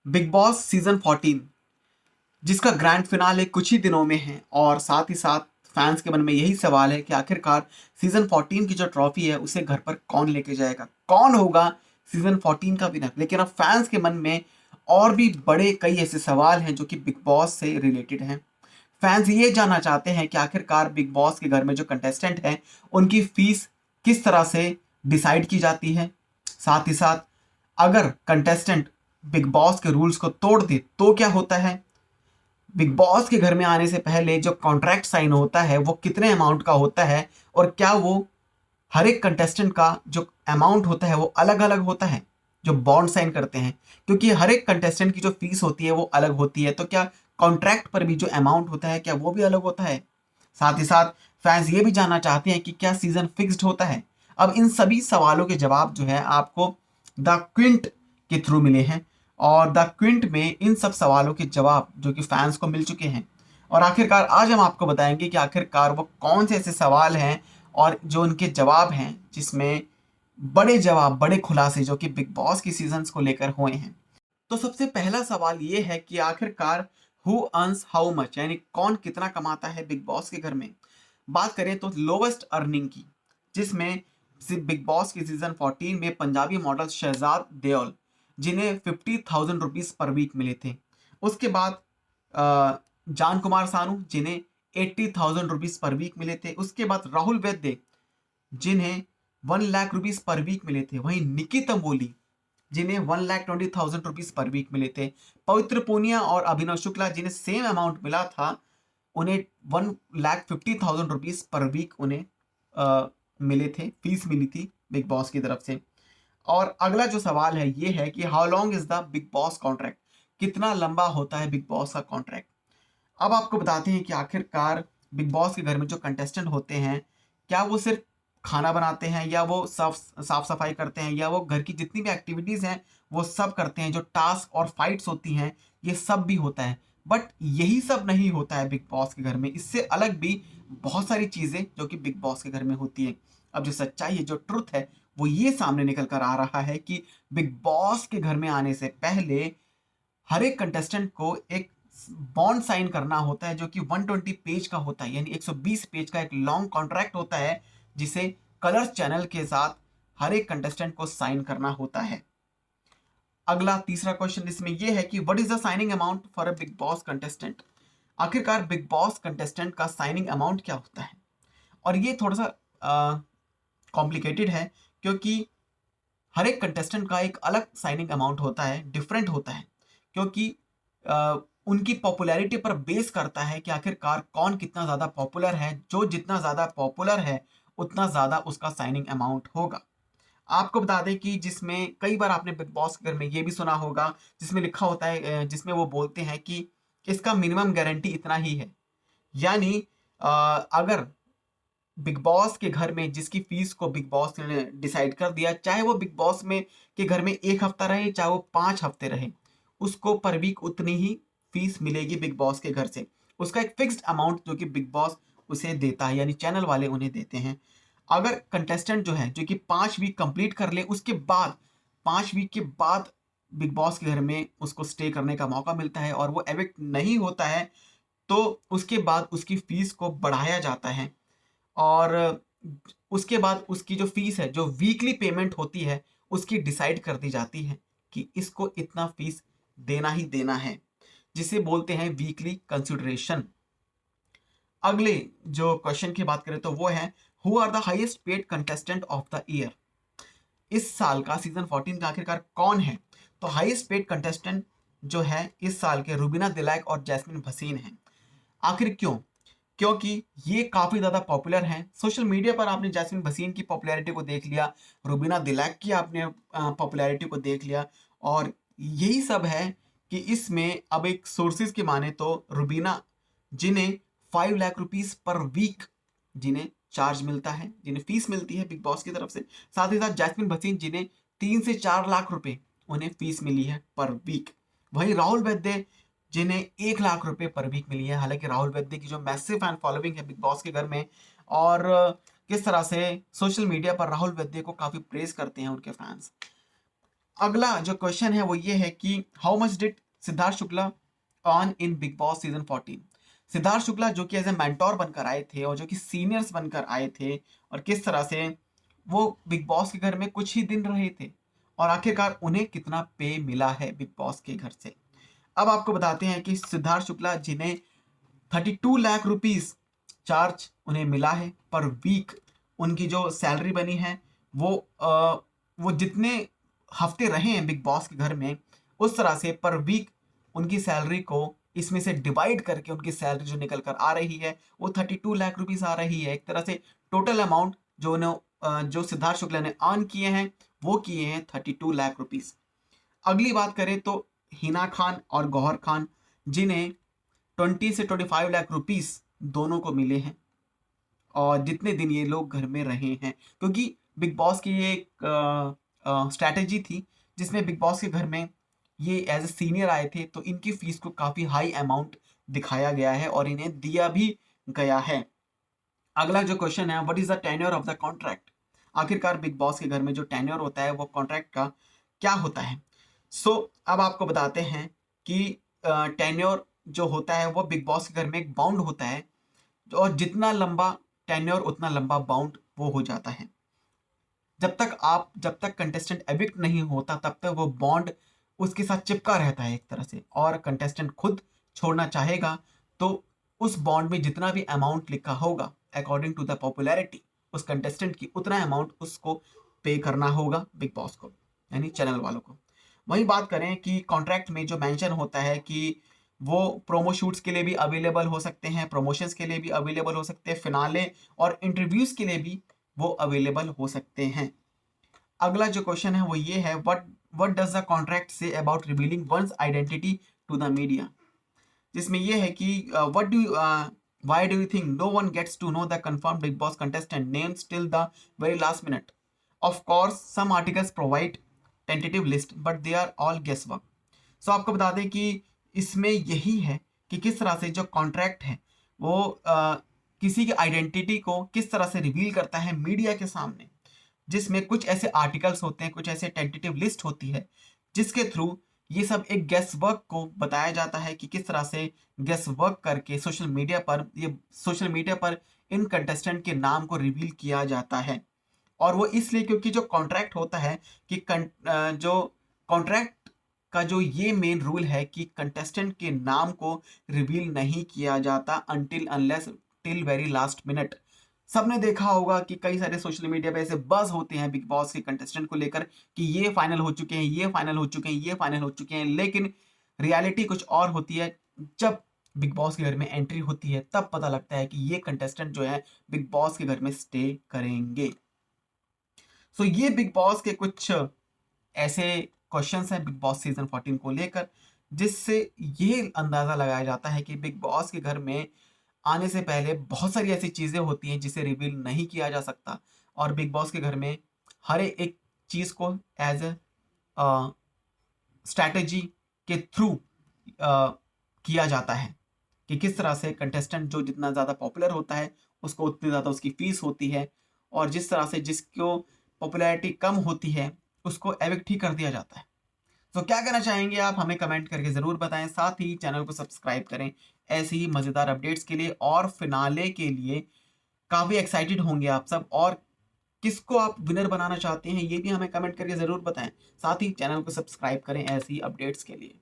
Big boss season 14 जिसका grand finale कुछ ही दिनों में है और साथ ही साथ फैंस के मन में यही सवाल है कि आखिरकार सीजन 14 की जो ट्रॉफी है उसे घर पर कौन लेके जाएगा, कौन होगा सीजन 14 का विनर। लेकिन अब फैंस के मन में और भी बड़े कई ऐसे सवाल हैं जो कि बिग बॉस से रिलेटेड हैं। फैंस ये जानना चाहते हैं कि आखिरकार बिग बॉस के घर में जो कंटेस्टेंट हैं उनकी फीस किस तरह से डिसाइड की जाती है। साथ ही साथ अगर कंटेस्टेंट बिग बॉस के रूल्स को तोड़ दे तो क्या होता है। बिग बॉस के घर में आने से पहले जो कॉन्ट्रैक्ट साइन होता है वो कितने अमाउंट का होता है और क्या वो हर एक कंटेस्टेंट का जो अमाउंट होता है वो अलग अलग होता है जो बॉन्ड साइन करते हैं, क्योंकि हर एक कंटेस्टेंट की जो फीस होती है वो अलग होती है। तो क्या कॉन्ट्रैक्ट पर भी जो अमाउंट होता है क्या वो भी अलग होता है। साथ ही साथ फैंस ये भी जानना चाहते हैं कि क्या सीजन फिक्स्ड होता है। अब इन सभी सवालों के जवाब जो है आपको द क्विंट के थ्रू मिले हैं और द क्विंट में इन सब सवालों के जवाब जो कि फैंस को मिल चुके हैं। और आखिरकार आज हम आपको बताएंगे कि आखिरकार वो कौन से ऐसे सवाल हैं और जो उनके जवाब हैं जिसमें बड़े जवाब, बड़े खुलासे जो कि बिग बॉस की सीजन्स को लेकर हुए हैं। तो सबसे पहला सवाल ये है कि आखिरकार हु अर्न्स हाउ मच, यानी कौन कितना कमाता है बिग बॉस के घर में। बात करें तो लोवेस्ट अर्निंग की, जिसमें बिग बॉस की सीजन 14 में पंजाबी मॉडल शहजाद देओल जिन्हें 50,000 रुपीज पर वीक मिले थे। उसके बाद जान कुमार सानू जिन्हें 80,000 रुपीज पर वीक मिले थे। उसके बाद राहुल वैद्य जिन्हें 1 लाख रुपीज पर वीक मिले थे। वहीं निकी तंबोली जिन्हें 1,20,000 रुपीज पर वीक मिले थे। पवित्र पूनिया और अभिनव शुक्ला जिन्हें सेम अमाउंट मिला था, उन्हें 1,50,000 रुपीज पर वीक उन्हें मिले थे, फीस मिली थी बिग बॉस की तरफ से। और अगला जो सवाल है ये है कि how long is the big boss contract, कितना लंबा होता है बिग बॉस का कॉन्ट्रैक्ट। अब आपको बताते हैं कि आखिरकार बिग बॉस के घर में जो कंटेस्टेंट होते हैं क्या वो सिर्फ खाना बनाते हैं या वो साफ सफाई करते हैं या वो घर की जितनी भी एक्टिविटीज़ हैं वो सब करते हैं। जो टास्क और फाइट्स होती हैं ये सब भी होता है। बट यही सब नहीं होता है बिग बॉस के घर में, इससे अलग भी बहुत सारी चीज़ें जो कि बिग बॉस के घर में होती है। अब जो सच्चाई है, जो ट्रुथ है, वो ये सामने निकल कर आ रहा है कि बिग बॉस के घर में आने से पहले हर एक कंटेस्टेंट को एक बॉन्ड साइन करना होता है जो कि 120 पेज का होता है, यानी 120 पेज का एक लॉन्ग कॉन्ट्रैक्ट होता है जिसे कलर्स चैनल के साथ हर एक कंटेस्टेंट को साइन करना होता है। अगला तीसरा क्वेश्चन इसमें यह है कि what is the signing amount for a big boss contestant. आखिरकार बिग बॉस कंटेस्टेंट का साइनिंग अमाउंट क्या होता है। और ये थोड़ा सा कॉम्प्लिकेटेड है क्योंकि हर एक कंटेस्टेंट का एक अलग साइनिंग अमाउंट होता है, डिफरेंट होता है, क्योंकि उनकी पॉपुलैरिटी पर बेस करता है कि आखिरकार कौन कितना ज़्यादा पॉपुलर है। जो जितना ज़्यादा पॉपुलर है उतना ज़्यादा उसका साइनिंग अमाउंट होगा। आपको बता दें कि जिसमें कई बार आपने बिग बॉस के घर में ये भी सुना होगा जिसमें लिखा होता है, जिसमें वो बोलते हैं कि इसका मिनिमम गारंटी इतना ही है। यानी अगर बिग बॉस के घर में जिसकी फीस को बिग बॉस ने डिसाइड कर दिया, चाहे वो बिग बॉस में के घर में 1 हफ्ता रहे चाहे वो 5 हफ्ते रहे, उसको पर वीक उतनी ही फीस मिलेगी बिग बॉस के घर से। उसका एक फिक्स्ड अमाउंट जो कि बिग बॉस उसे देता है, यानी चैनल वाले उन्हें देते हैं। अगर कंटेस्टेंट जो है जो कि 5 वीक कंप्लीट कर ले, उसके बाद 5 वीक के बाद बिग बॉस के घर में उसको स्टे करने का मौका मिलता है और वो एविक्ट नहीं होता है, तो उसके बाद उसकी फीस को बढ़ाया जाता है। और उसके बाद उसकी जो फीस है, जो वीकली पेमेंट होती है, उसकी डिसाइड कर दी जाती है कि इसको इतना फीस देना ही देना है, जिसे बोलते हैं वीकली कंसिडरेशन। अगले जो क्वेश्चन की बात करें तो वो है who are the highest paid contestant of the year. इस साल का सीजन 14 का आखिरकार कौन है। तो हाईएस्ट पेड कंटेस्टेंट जो है इस साल के रुबीना दिलैक और जैस्मिन भसीन हैं। आखिर क्यों? क्योंकि ये काफ़ी ज़्यादा पॉपुलर हैं। सोशल मीडिया पर आपने जैस्मिन भसीन की पॉपुलैरिटी को देख लिया, रुबीना दिलैक की आपने पॉपुलैरिटी को देख लिया, और यही सब है कि इसमें अब एक सोर्सेज की माने तो रुबीना जिन्हें 5 लाख रुपीज़ पर वीक जिन्हें चार्ज मिलता है, जिन्हें फीस मिलती है बिग बॉस की तरफ से। साथ ही साथ जैस्मिन भसीन जिन्हें 3 से 4 लाख रुपए उन्हें फीस मिली है पर वीक। वहीं राहुल वैद्य जिन्हें 1 लाख रुपए पर वीक मिली है। हालांकि राहुल वैद्य की जो मैसिव फैन फॉलोइंग है बिग बॉस के घर में, और किस तरह से सोशल मीडिया पर राहुल वैद्य को काफ़ी प्रेज करते हैं उनके फैंस। अगला जो क्वेश्चन है वो ये है कि how much did Siddharth Shukla on in big boss season 14। Siddharth Shukla जो कि एज ए मेंटोर बनकर आए थे और जो कि सीनियर्स बनकर आए थे, और किस तरह से वो बिग बॉस के घर में कुछ ही दिन रहे थे और आखिरकार उन्हें कितना पे मिला है बिग बॉस के घर से। अब आपको बताते हैं कि सिद्धार्थ शुक्ला जिन्हें 32 लाख रुपीस चार्ज उन्हें मिला है पर वीक, उनकी जो सैलरी बनी है वो वो जितने हफ्ते रहे हैं बिग बॉस के घर में उस तरह से पर वीक उनकी सैलरी को इसमें से डिवाइड करके उनकी सैलरी जो निकल कर आ रही है वो 32 लाख रुपीस आ रही है। एक तरह से टोटल अमाउंट जो सिद्धार्थ शुक्ला ने अर्न किए हैं वो किए हैं 32 लाख रुपीस। अगली बात करें तो हिना खान और गौहर खान जिन्हें 20 से 25 लाख रुपीस दोनों को मिले हैं और जितने दिन ये लोग घर में रहे हैं, क्योंकि बिग बॉस की ये एक स्ट्रैटेजी थी जिसमें बिग बॉस के घर में ये एज ए सीनियर आए थे तो इनकी फीस को काफ़ी हाई अमाउंट दिखाया गया है और इन्हें दिया भी गया है। अगला जो क्वेश्चन है, what is the tenure of the contract. आखिरकार बिग बॉस के घर में जो टेन्योर होता है वो कॉन्ट्रैक्ट का क्या होता है। अब आपको बताते हैं कि टेन्योर जो होता है वो बिग बॉस के घर में एक बाउंड होता है और जितना लंबा टेन्योर उतना लंबा बाउंड वो हो जाता है। जब तक कंटेस्टेंट एविक्ट नहीं होता तब तक वो बॉन्ड उसके साथ चिपका रहता है एक तरह से, और कंटेस्टेंट खुद छोड़ना चाहेगा तो उस बॉन्ड में जितना भी अमाउंट लिखा होगा अकॉर्डिंग टू द पॉपुलैरिटी उस कंटेस्टेंट की उतना अमाउंट उसको पे करना होगा बिग बॉस को, यानी चैनल वालों को। वहीं बात करें कि कॉन्ट्रैक्ट में जो मेंशन होता है कि वो प्रोमो शूट्स के लिए भी अवेलेबल हो सकते हैं, प्रमोशंस के लिए भी अवेलेबल हो सकते हैं, फिनाले और इंटरव्यूज के लिए भी वो अवेलेबल हो सकते हैं। अगला जो क्वेश्चन है वो ये है, what does the contract say about revealing one's identity to the media. जिसमें ये है कि why do you think no one gets to know the confirmed Big Boss contestant names till the very last minute? Of course, some articles provide tentative list, but they are all guesswork. So आपको बता दें कि इसमें यही है कि किस तरह से जो कॉन्ट्रैक्ट है वो किसी की आइडेंटिटी को किस तरह से रिवील करता है मीडिया के सामने, जिसमें कुछ ऐसे आर्टिकल्स होते हैं, कुछ ऐसे टेंटेटिव लिस्ट होती है जिसके थ्रू ये सब एक गेस वर्क को बताया जाता है कि किस तरह से गेस वर्क करके सोशल मीडिया पर इन कंटेस्टेंट के नाम को रिवील किया जाता है। और वो इसलिए क्योंकि जो कॉन्ट्रैक्ट होता है कि जो कॉन्ट्रैक्ट का जो ये मेन रूल है कि कंटेस्टेंट के नाम को रिवील नहीं किया जाता until unless till very last minute. सबने देखा होगा कि कई सारे सोशल मीडिया पे ऐसे बज़ होते हैं बिग बॉस के कंटेस्टेंट को लेकर कि ये फाइनल हो चुके हैं, ये फाइनल हो चुके हैं, ये फाइनल हो चुके हैं, लेकिन रियलिटी कुछ और होती है। जब बिग बॉस के घर में एंट्री होती है तब पता लगता है कि ये कंटेस्टेंट जो है बिग बॉस के घर में स्टे करेंगे। ये बिग बॉस के कुछ ऐसे क्वेश्चंस हैं बिग बॉस सीजन 14 को लेकर, जिससे ये अंदाज़ा लगाया जाता है कि बिग बॉस के घर में आने से पहले बहुत सारी ऐसी चीज़ें होती हैं जिसे रिवील नहीं किया जा सकता, और बिग बॉस के घर में हर एक चीज़ को एज ए स्ट्रैटेजी के थ्रू किया जाता है कि किस तरह से कंटेस्टेंट जो जितना ज़्यादा पॉपुलर होता है उसको उतनी ज़्यादा उसकी फ़ीस होती है, और जिस तरह से जिसको पॉपुलैरिटी कम होती है उसको एविक्ट ही कर दिया जाता है। क्या कहना चाहेंगे आप, हमें कमेंट करके ज़रूर बताएं। साथ ही चैनल को सब्सक्राइब करें ऐसी ही मज़ेदार अपडेट्स के लिए, और फिनाले के लिए काफ़ी एक्साइटेड होंगे आप सब, और किसको आप विनर बनाना चाहते हैं ये भी हमें कमेंट करके ज़रूर बताएं। साथ ही चैनल को सब्सक्राइब करें ऐसी अपडेट्स के लिए।